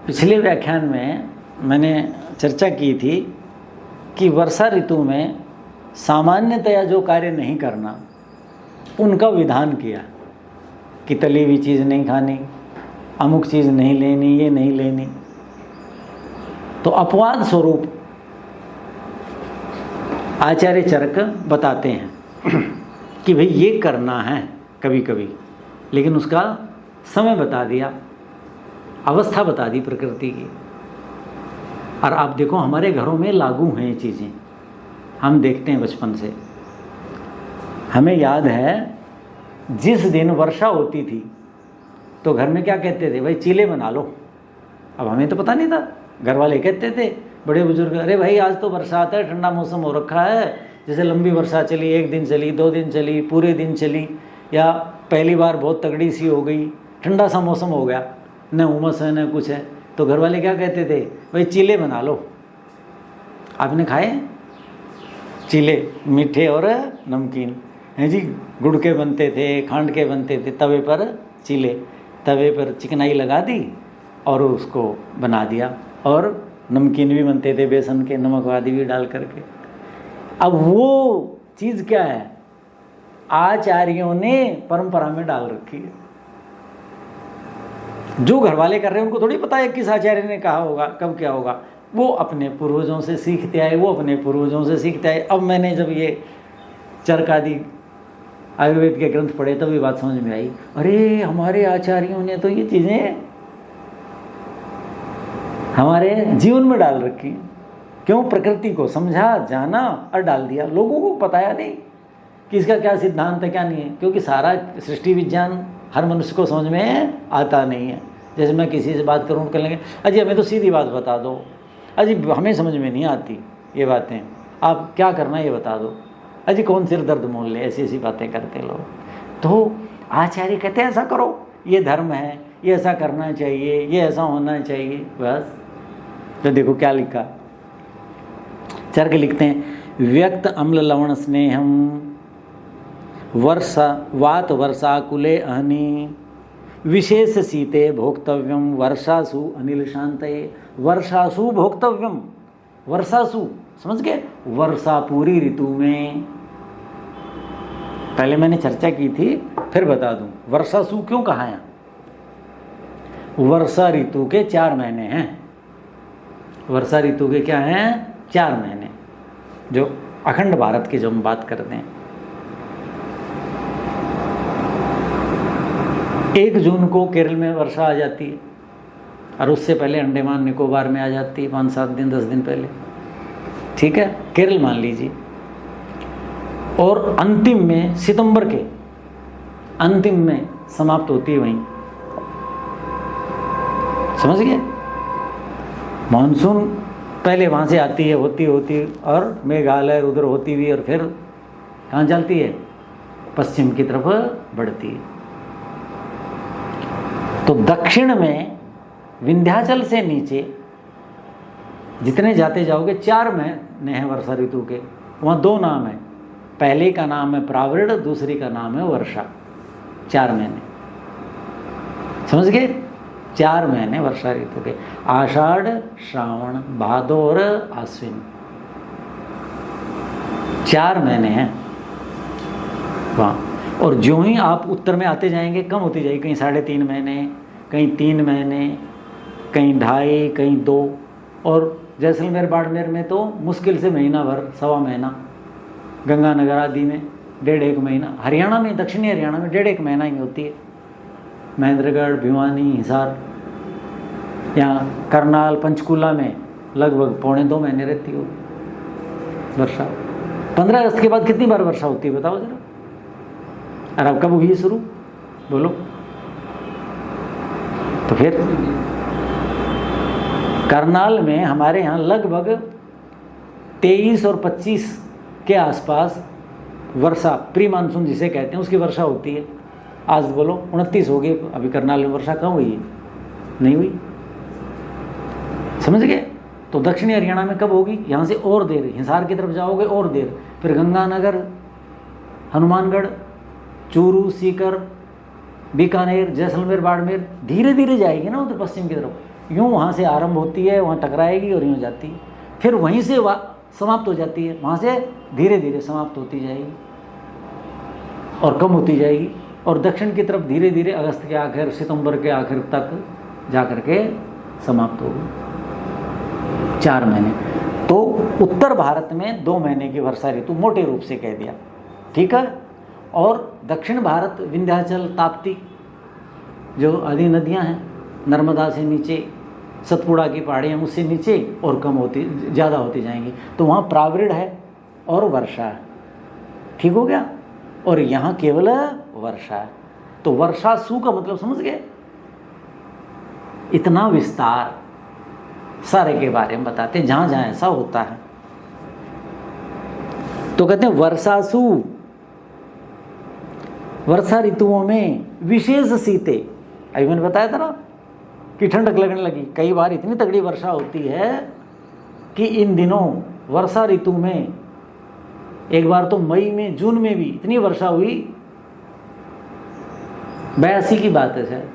पिछले व्याख्यान में मैंने चर्चा की थी कि वर्षा ऋतु में सामान्यतया जो कार्य नहीं करना उनका विधान किया कि तली हुई चीज़ नहीं खानी, अमुक चीज़ नहीं लेनी, ये नहीं लेनी। तो अपवाद स्वरूप आचार्य चरक बताते हैं कि भाई ये करना है कभी कभी, लेकिन उसका समय बता दिया, अवस्था बता दी प्रकृति की। और आप देखो हमारे घरों में लागू हैं ये चीज़ें, हम देखते हैं बचपन से। हमें याद है जिस दिन वर्षा होती थी तो घर में क्या कहते थे, भाई चीले बना लो। अब हमें तो पता नहीं था, घर वाले कहते थे, बड़े बुजुर्ग, अरे भाई आज तो बरसात है, ठंडा मौसम हो रखा है। जैसे लंबी वर्षा चली, 1 दिन चली, 2 दिन चली, पूरे दिन चली, या पहली बार बहुत तगड़ी सी हो गई, ठंडा सा मौसम हो गया, न उमस है न कुछ है, तो घर वाले क्या कहते थे, भाई चीले बना लो। आपने खाए चीले, मीठे और नमकीन हैं जी, गुड़ के बनते थे, खांड के बनते थे, तवे पर चीले, तवे पर चिकनाई लगा दी और उसको बना दिया। और नमकीन भी बनते थे बेसन के, नमक आदि भी डाल करके। अब वो चीज़ क्या है, आचार्यों ने परंपरा में डाल रखी है। जो घर वाले कर रहे हैं उनको थोड़ी पता है किस आचार्य ने कहा होगा, कब क्या होगा। वो अपने पूर्वजों से सीखते आए, वो अपने पूर्वजों से सीखते आए। अब मैंने जब ये चरक आदि आयुर्वेद के ग्रंथ पढ़े तब ये बात समझ में आई, अरे हमारे आचार्यों ने तो ये चीज़ें हमारे जीवन में डाल रखी। क्यों? प्रकृति को समझा, जाना और डाल दिया। लोगों को बताया नहीं कि इसका क्या सिद्धांत है, क्या नहीं है, क्योंकि सारा सृष्टि विज्ञान हर मनुष्य को समझ में आता नहीं है। जैसे मैं किसी से बात करूँ, कर लेंगे, अजी हमें तो सीधी बात बता दो, अजी हमें समझ में नहीं आती ये बातें, आप क्या करना ये बता दो, अजी कौन सिर दर्द मोल ले, ऐसी ऐसी बातें करते लोग। तो आचार्य कहते हैं ऐसा करो, ये धर्म है, ये ऐसा करना चाहिए, ये ऐसा होना चाहिए, बस। तो देखो क्या लिखा, चरक लिखते हैं, व्यक्त अम्ल लवण स्नेहम वर्षा वात वर्षाकुले अहनि विशेष शीते भोक्तव्यम वर्षासु अनिल शांतये। वर्षासु भोक्तव्यम, वर्षासु समझ गए, वर्षा पूरी ऋतु में। पहले मैंने चर्चा की थी, फिर बता दूं, वर्षासु क्यों कहा है। वर्षा ऋतु के 4 महीने हैं। वर्षा ऋतु के क्या हैं? 4 महीने, जो अखंड भारत की जो हम बात करते हैं। 1 जून को केरल में वर्षा आ जाती है और उससे पहले अंडमान निकोबार में आ जाती है, 5-7 दिन 10 दिन पहले, ठीक है, केरल मान लीजिए। और अंतिम में सितंबर के अंतिम में समाप्त होती है वहीं, समझ गए। मानसून पहले वहाँ से आती है, होती और मेघालय उधर होती हुई और फिर कहाँ चलती है, पश्चिम की तरफ बढ़ती है। तो दक्षिण में विंध्याचल से नीचे जितने जाते जाओगे 4 महीने हैं वर्षा ऋतु के। वहाँ 2 नाम है, पहले का नाम है प्रावृढ़, दूसरी का नाम है वर्षा। 4 महीने, समझ गए, 4 महीने वर्षा ऋतु के, आषाढ़, श्रावण, भादो और आश्विन, 4 महीने हैं वहाँ। और जो ही आप उत्तर में आते जाएंगे कम होती जाएगी, कहीं 3.5 महीने, कहीं 3 महीने, कहीं 2.5, कहीं 2। और जैसलमेर बाड़मेर में तो मुश्किल से महीना भर, 1.25 महीना, गंगानगर आदि में 1.5 महीना, हरियाणा में, दक्षिणी हरियाणा में 1.5 महीना ही होती है। महेंद्रगढ़, भिवानी, हिसार, यहाँ करनाल, पंचकुला में लगभग 1.25-2 महीने रहती होगी वर्षा। 15 अगस्त के बाद कितनी बार वर्षा होती है बताओ जरा। और अब कब हुई है शुरू, बोलो। तो फिर करनाल में हमारे यहाँ लगभग 23 और 25 के आसपास वर्षा, प्री मानसून जिसे कहते हैं, उसकी वर्षा होती है। आज बोलो 29 हो गए, अभी करनाल में वर्षा कहाँ हुई है? नहीं हुई, समझ गए। तो दक्षिणी हरियाणा में कब होगी? यहाँ से और देर, हिसार की तरफ जाओगे और देर, फिर गंगानगर, हनुमानगढ़, चूरू, सीकर, बीकानेर, जैसलमेर, बाड़मेर, धीरे धीरे जाएगी ना उधर पश्चिम की तरफ। यूँ वहाँ से आरंभ होती है, वहाँ टकराएगी और यूँ जाती है, फिर वहीं से समाप्त हो जाती है, वहाँ से धीरे धीरे समाप्त होती जाएगी और कम होती जाएगी, और दक्षिण की तरफ धीरे धीरे अगस्त के आखिर, सितंबर के आखिर तक जा कर के समाप्त होगी। 4 महीने। तो उत्तर भारत में 2 महीने की वर्षा ऋतु मोटे रूप से कह दिया, ठीक है। और दक्षिण भारत, विंध्याचल, ताप्ती जो आदि नदियां हैं, नर्मदा से नीचे, सतपुड़ा की पहाड़ियाँ उससे नीचे और कम होती, ज़्यादा होती जाएंगी, तो वहाँ प्रावृढ़ है और वर्षा है, ठीक हो गया। और यहाँ केवल वर्षा है। तो वर्षा सु का मतलब समझ गए? इतना विस्तार सारे के बारे में बताते हैं, जहाँ जहाँ ऐसा होता है। तो कहते हैं वर्षासु, वर्षा ऋतुओं में विशेष शीते, अभी मैंने बताया था ना कि ठंडक लगने लगी। कई बार इतनी तगड़ी वर्षा होती है कि इन दिनों वर्षा ऋतु में, एक बार तो मई में, जून में भी इतनी वर्षा हुई, 82 की बात है शायद,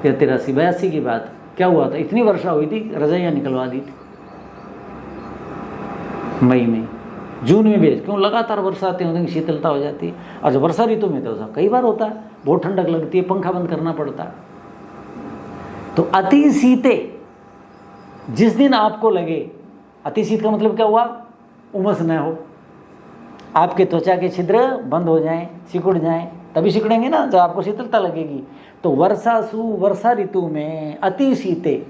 या 83, 82 की बात। क्या हुआ था, इतनी वर्षा हुई थी, रजाइयाँ निकलवा दी थी मई में। जून में भी क्यों, लगातार वर्षा आती है, शीतलता हो जाती है। और जब वर्षा ऋतु में तो ऐसा कई बार होता है, बहुत ठंडक लगती है, पंखा बंद करना पड़ता है। तो अति शीते, जिस दिन आपको लगे, अति शीत का मतलब क्या हुआ, उमस न हो, आपके त्वचा के छिद्र बंद हो जाएं, सिकुड़ जाएं, तभी सिकुड़ेंगे ना जब आपको शीतलता लगेगी। तो वर्षासु, वर्षा ऋतु में अति शीते,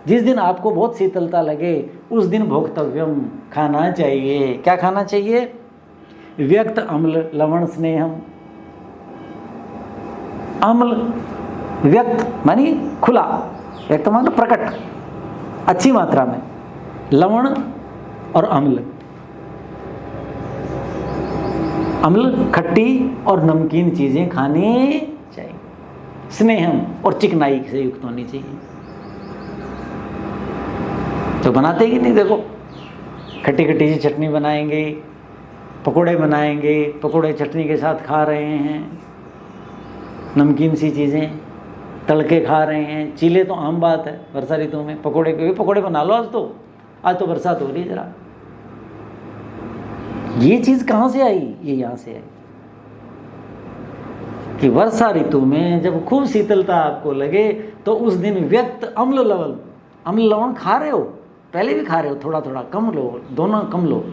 जिस दिन आपको बहुत शीतलता लगे उस दिन भोक्तव्यम, खाना चाहिए। क्या खाना चाहिए? व्यक्त अम्ल लवण स्नेहम। अम्ल, व्यक्त मानी खुला, व्यक्त मानी प्रकट, अच्छी मात्रा में, लवण और अम्ल। अम्ल खट्टी और नमकीन चीजें खानी चाहिए। स्नेहम, और चिकनाई से युक्त होनी चाहिए। तो बनाते कि नहीं, देखो खट्टी खट्टी सी चटनी बनाएंगे, पकोड़े बनाएंगे, पकोड़े चटनी के साथ खा रहे हैं, नमकीन सी चीज़ें तड़के खा रहे हैं। चीले तो आम बात है वर्षा ऋतु में, पकोड़े के पकोड़े बना लो आज तो बरसात हो रही है जरा। ये चीज़ कहाँ से आई? ये यहाँ से आई कि वर्षा ऋतु में जब खूब शीतलता आपको लगे तो उस दिन व्यक्त अम्ल लवण, अम्ल लवण खा रहे हो, पहले भी खा रहे हो, थोड़ा थोड़ा कम लो, दोनों कम लो।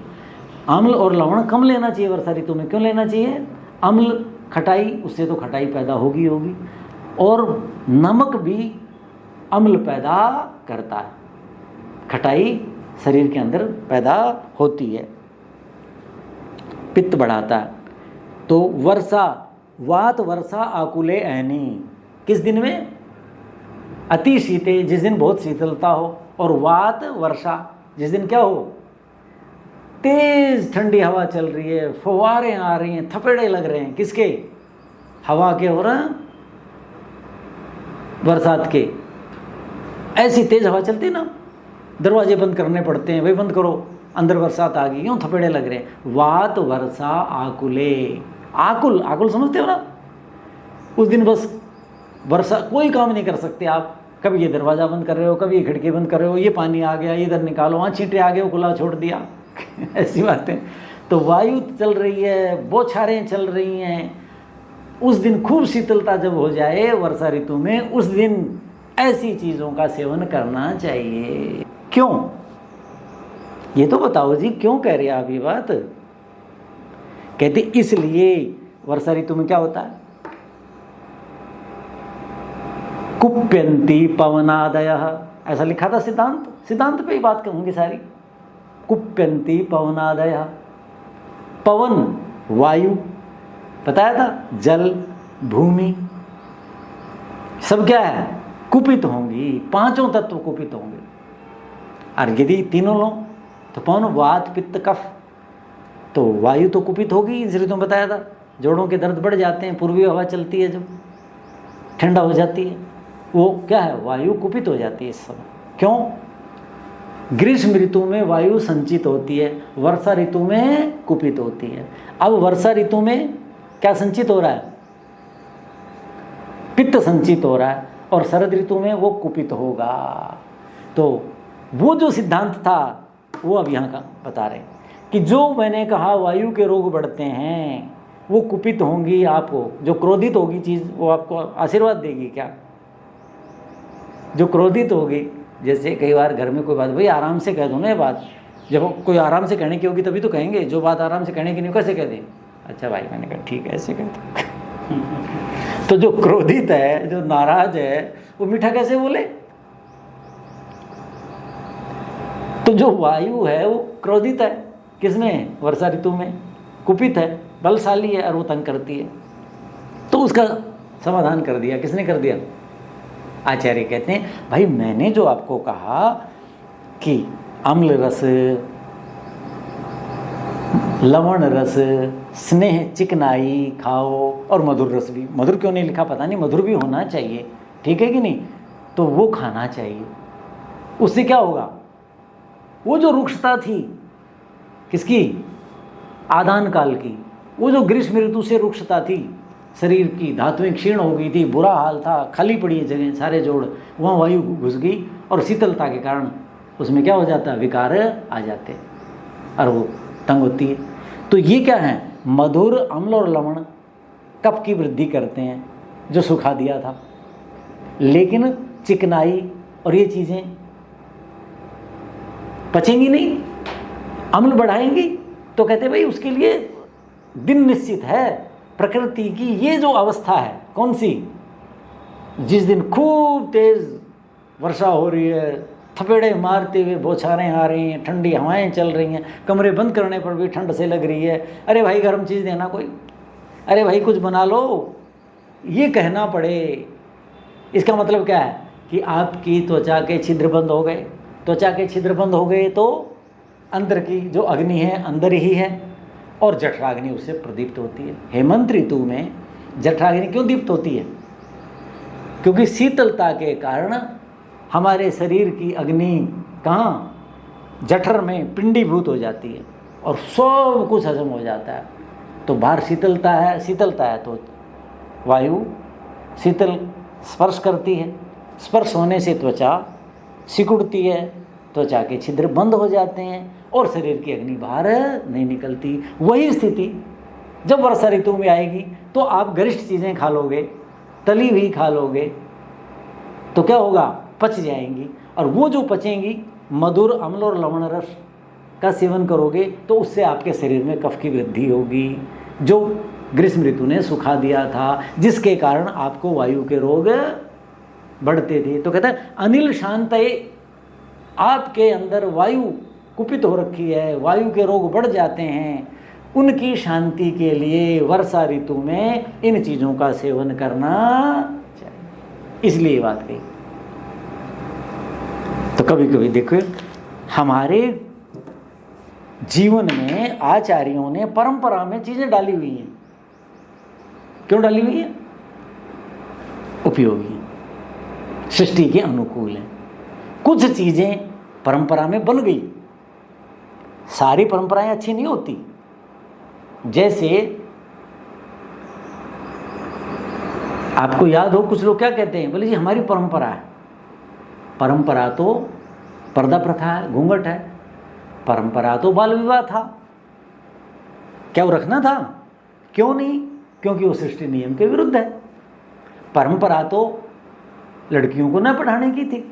अम्ल और लवण कम लेना चाहिए वर्षा ऋतु में। क्यों लेना चाहिए? अम्ल खटाई, उससे तो खटाई पैदा होगी, और नमक भी अम्ल पैदा करता है, खटाई शरीर के अंदर पैदा होती है, पित्त बढ़ाता है। तो वर्षा, वात वर्षा आकुले ऐनी, किस दिन में? अति शीते, जिस दिन बहुत शीतलता हो, और वात वर्षा, जिस दिन क्या हो, तेज ठंडी हवा चल रही है, फुहारें आ रही हैं, थपेड़े लग रहे हैं, किसके? हवा के और बरसात के। ऐसी तेज हवा चलती ना, दरवाजे बंद करने पड़ते हैं, भाई बंद करो, अंदर बरसात आ गई, यूँ थपेड़े लग रहे हैं। वात वर्षा आकुले, आकुल, आकुल समझते हो ना? उस दिन बस वर्षा, कोई काम नहीं कर सकते आप। कभी ये दरवाज़ा बंद कर रहे हो, कभी ये खिड़की बंद कर रहे हो, ये पानी आ गया, इधर निकालो, वहाँ छींटे आ गए, वो खुला छोड़ दिया ऐसी बातें। तो वायु चल रही है, बौछारें चल रही हैं। उस दिन खूब शीतलता जब हो जाए वर्षा ऋतु में, उस दिन ऐसी चीज़ों का सेवन करना चाहिए। क्यों? ये तो बताओ जी, क्यों कह रहे हैं आप ये बात? कहते इसलिए वर्षा ऋतु में क्या होता है? कुप्यंती पवनादयः, ऐसा लिखा था सिद्धांत, सिद्धांत पे ही बात कहूंगी सारी। कुप्यंती पवनादयः, पवन वायु बताया था, जल भूमि, सब क्या है? कुपित होंगी, पांचों तत्व कुपित होंगे। और यदि तीनों लो तो पवन वात पित्त कफ, तो वायु तो कुपित होगी। इस ऋतु में बताया था, जोड़ों के दर्द बढ़ जाते हैं, पूर्वी हवा चलती है जब ठंडा हो जाती है, वो क्या है? वायु कुपित हो जाती है इस समय। क्यों? ग्रीष्म ऋतु में वायु संचित होती है, वर्षा ऋतु में कुपित होती है। अब वर्षा ऋतु में क्या संचित हो रहा है? पित्त संचित हो रहा है, और शरद ऋतु में वो कुपित होगा। तो वो जो सिद्धांत था वो अब यहाँ का बता रहे कि जो मैंने कहा वायु के रोग बढ़ते हैं वो कुपित होंगी, आपको जो क्रोधित होगी चीज़ वो आपको आशीर्वाद देगी क्या? जो क्रोधित होगी, जैसे कई बार घर में कोई बात, भाई आराम से कह दो ना ये बात, जब कोई आराम से कहने की होगी तभी तो कहेंगे, जो बात आराम से कहने की नहीं कैसे कह दें? अच्छा भाई मैंने कहा ठीक है ऐसे कह दो। तो जो क्रोधित है, जो नाराज है, वो मीठा कैसे बोले? तो जो वायु है वो क्रोधित है, किसमें? वर्षा ऋतु में कुपित है, बलशाली है और वो तंग करती है। तो उसका समाधान कर दिया, किसने कर दिया? आचार्य कहते हैं भाई मैंने जो आपको कहा कि अम्ल रस, लवण रस, स्नेह चिकनाई खाओ, और मधुर रस भी, मधुर क्यों नहीं लिखा पता नहीं, मधुर भी होना चाहिए, ठीक है कि नहीं? तो वो खाना चाहिए। उससे क्या होगा? वो जो रुक्षता थी किसकी? आदान काल की, वो जो ग्रीष्म ऋतु से रुक्षता थी शरीर की, धातुएं क्षीण हो गई थी, बुरा हाल था, खाली पड़ी है जगह, सारे जोड़, वहाँ वायु घुस गई और शीतलता के कारण उसमें क्या हो जाता है? विकार आ जाते और वो तंग होती है। तो ये क्या है? मधुर, अम्ल और लवण कफ की वृद्धि करते हैं जो सुखा दिया था, लेकिन चिकनाई और ये चीज़ें पचेंगी नहीं, अम्ल बढ़ाएंगी। तो कहते भाई उसके लिए दिन निश्चित है। प्रकृति की ये जो अवस्था है, कौन सी? जिस दिन खूब तेज वर्षा हो रही है, थपेड़े मारते हुए बौछारें आ रही हैं, ठंडी हवाएं चल रही हैं, कमरे बंद करने पर भी ठंड से लग रही है, अरे भाई गर्म चीज़ देना कोई, अरे भाई कुछ बना लो, ये कहना पड़े। इसका मतलब क्या है कि आपकी त्वचा के छिद्र बंद हो गए। त्वचा के छिद्र बंद हो गए तो अंदर की जो अग्नि है अंदर ही है, और जठराग्नि उससे प्रदीप्त होती है। हेमंत ऋतु में जठराग्नि क्यों दीप्त होती है? क्योंकि शीतलता के कारण हमारे शरीर की अग्नि कहाँ? जठर में पिंडीभूत हो जाती है और सब कुछ हजम हो जाता है। तो बाहर शीतलता है तो वायु शीतल स्पर्श करती है, स्पर्श होने से त्वचा सिकुड़ती है, त्वचा के छिद्र बंद हो जाते हैं और शरीर की अग्नि बाहर नहीं निकलती। वही स्थिति जब वर्षा ऋतु में आएगी तो आप गरिष्ठ चीज़ें खा लोगे, तली हुई खा लोगे, तो क्या होगा? पच जाएंगी, और वो जो पचेंगी मधुर, अम्ल और लवण रस का सेवन करोगे तो उससे आपके शरीर में कफ की वृद्धि होगी, जो ग्रीष्म ऋतु ने सुखा दिया था, जिसके कारण आपको वायु के रोग बढ़ते थे। तो कहता है अनिल शांतये, आपके अंदर वायु कुपित हो रखी है, वायु के रोग बढ़ जाते हैं, उनकी शांति के लिए वर्षा ऋतु में इन चीज़ों का सेवन करना चाहिए। इसलिए बात कही। तो कभी कभी देखो हमारे जीवन में आचार्यों ने परंपरा में चीज़ें डाली हुई हैं। क्यों डाली हुई है? उपयोगी, सृष्टि के अनुकूल है। कुछ चीज़ें परंपरा में बन गई, सारी परंपराएं अच्छी नहीं होती। जैसे आपको याद हो, कुछ लोग क्या कहते हैं, बोले जी हमारी परंपरा है। परंपरा तो पर्दा प्रथा है, घूंघट है। परंपरा तो बाल विवाह था, क्या वो रखना था? क्यों नहीं? क्योंकि वो सृष्टि नियम के विरुद्ध है। परंपरा तो लड़कियों को न पढ़ाने की थी,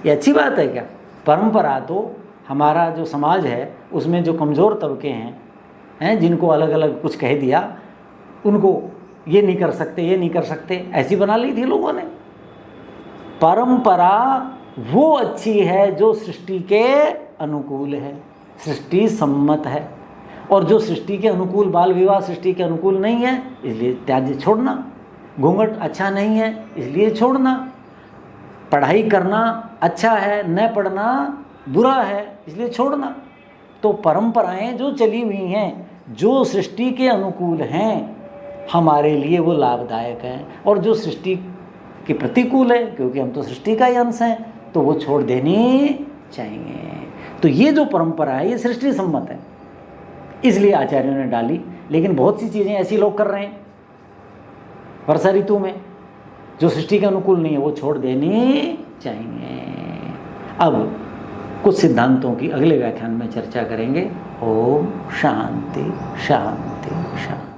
ये अच्छी बात है क्या? परंपरा तो हमारा जो समाज है उसमें जो कमज़ोर तबके हैं जिनको अलग अलग कुछ कह दिया, उनको ये नहीं कर सकते, ये नहीं कर सकते, ऐसी बना ली थी लोगों ने। परंपरा वो अच्छी है जो सृष्टि के अनुकूल है, सृष्टि सम्मत है। और जो सृष्टि के अनुकूल, बाल विवाह सृष्टि के अनुकूल नहीं है, इसलिए त्याज्य छोड़ना। घूंघट अच्छा नहीं है, इसलिए छोड़ना। पढ़ाई करना अच्छा है, न पढ़ना बुरा है, इसलिए छोड़ना। तो परंपराएं जो चली हुई हैं, जो सृष्टि के अनुकूल हैं, हमारे लिए वो लाभदायक हैं। और जो सृष्टि के प्रतिकूल है, क्योंकि हम तो सृष्टि का ही अंश हैं, तो वो छोड़ देनी चाहिए। तो ये जो परंपरा है ये सृष्टि सम्मत है, इसलिए आचार्यों ने डाली। लेकिन बहुत सी चीज़ें ऐसी लोग कर रहे हैं वर्षा ऋतु में, जो सृष्टि के अनुकूल नहीं है वो छोड़ देने चाहिए। अब कुछ सिद्धांतों की अगले व्याख्यान में चर्चा करेंगे। ओम शांति शांति शांति।